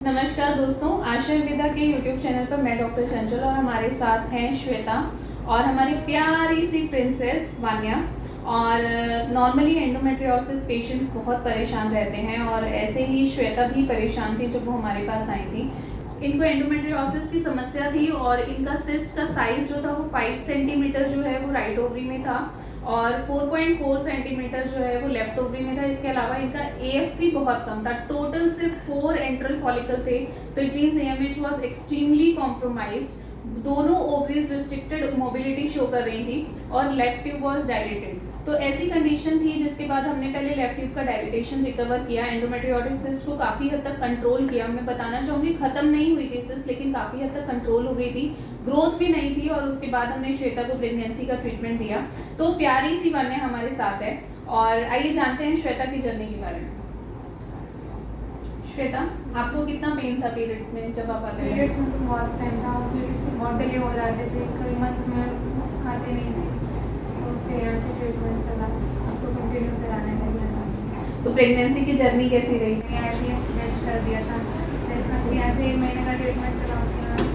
नमस्कार दोस्तों, आशा विदा के यूट्यूब चैनल पर मैं डॉक्टर चंचल और हमारे साथ हैं श्वेता और हमारी प्यारी सी प्रिंसेस वान्या। और नॉर्मली एंडोमेट्रियोसिस पेशेंट्स बहुत परेशान रहते हैं और ऐसे ही श्वेता भी परेशान थी जब वो हमारे पास आई थी। इनको एंडोमेट्रियोसिस की समस्या थी और इनका सिस्ट का साइज जो था वो 5 सेंटीमीटर जो है वो राइट ओवरी में था और 4.4 सेंटीमीटर जो है वो लेफ्ट ओवरी में था। इसके अलावा इनका AFC बहुत कम था, टोटल सिर्फ 4 एंट्रल फॉलिकल थे, तो it means AMH was extremely compromised. दोनों ओवरीज रिस्ट्रिक्टेड मोबिलिटी शो कर रही थी और लेफ्ट ट्यूब वाज डायलेटेड। तो ऐसी कंडीशन थी जिसके बाद हमने पहले लेफ्ट ट्यूब का डायलिटेशन रिकवर किया, एंडोमेट्रियोटिक सिस्ट को काफ़ी हद तक कंट्रोल किया। मैं बताना चाहूँगी खत्म नहीं हुई थी सिस्ट, लेकिन काफ़ी हद तक कंट्रोल हो गई थी, ग्रोथ भी नहीं थी। और उसके बाद हमने श्वेता को प्रेगनेंसी का ट्रीटमेंट दिया। तो प्यारी सी वान्या हमारे साथ है और आइए जानते हैं श्वेता की जर्नी के बारे में। श्वेता, आपको कितना पेन था पीरियड्स में जब आप आते थे? पीरियड्स में तो बहुत पेन था, पीरियड्स बहुत डिले हो जाते थे, कई मंथ में आते नहीं थे, तो फिर यहाँ से ट्रीटमेंट चला, अब तो कंटिन्यू कराने लगे। तो प्रेगनेंसी की जर्नी कैसी रही? IVF टेस्ट कर दिया था, फिर यहाँ से 1 महीने का ट्रीटमेंट चला, उसके बाद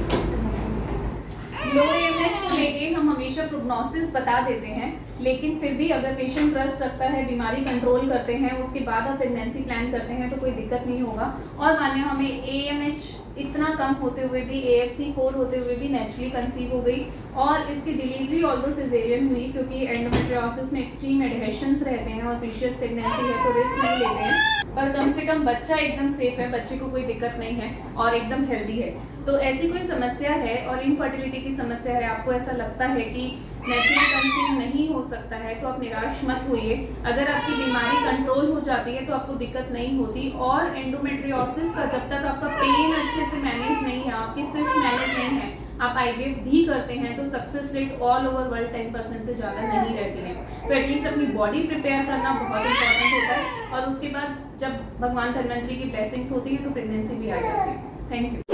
लो AMH को लेके हम हमेशा प्रोग्नोसिस बता देते हैं, लेकिन फिर भी अगर पेशेंट ट्रस्ट रखता है, बीमारी कंट्रोल करते हैं, उसके बाद आप प्रेगनेंसी प्लान करते हैं तो कोई दिक्कत नहीं होगा। और मानिए हमें AMH इतना कम होते हुए भी, AFC 4 होते हुए भी नेचुरली कंसीव हो गई और इसकी डिलीवरी ऑल्दो सिजेरियन हुई, क्योंकि एंडोमेट्रियोसिस में एक्सट्रीम एडहेशंस रहते हैं और प्रीशियस प्रेगनेंसी है तो रिस्क नहीं लेते हैं। पर कम से कम बच्चा एकदम सेफ है, बच्चे को कोई दिक्कत नहीं है और एकदम हेल्दी है। तो ऐसी कोई समस्या है और इनफर्टिलिटी की समस्या है, आपको ऐसा लगता है कि नेचुरल कंसीव नहीं हो सकता है, तो आप निराश मत होइए। अगर आपकी बीमारी कंट्रोल हो जाती है तो आपको दिक्कत नहीं होती। और एंडोमेट्रियोसिस का जब तक आपका पेन अच्छे से मैनेज नहीं है, आपकी सिस्ट मैनेज नहीं है, आप IVF भी करते हैं तो success rate all over world 10% से ज़्यादा नहीं रहती है। तो एटलीस्ट अपनी बॉडी प्रिपेयर करना बहुत इंपॉर्टेंट होता है और उसके बाद जब भगवान धन्वंतरी की ब्लेसिंग्स होती है तो प्रेगनेंसी भी आ जाती है। Thank you.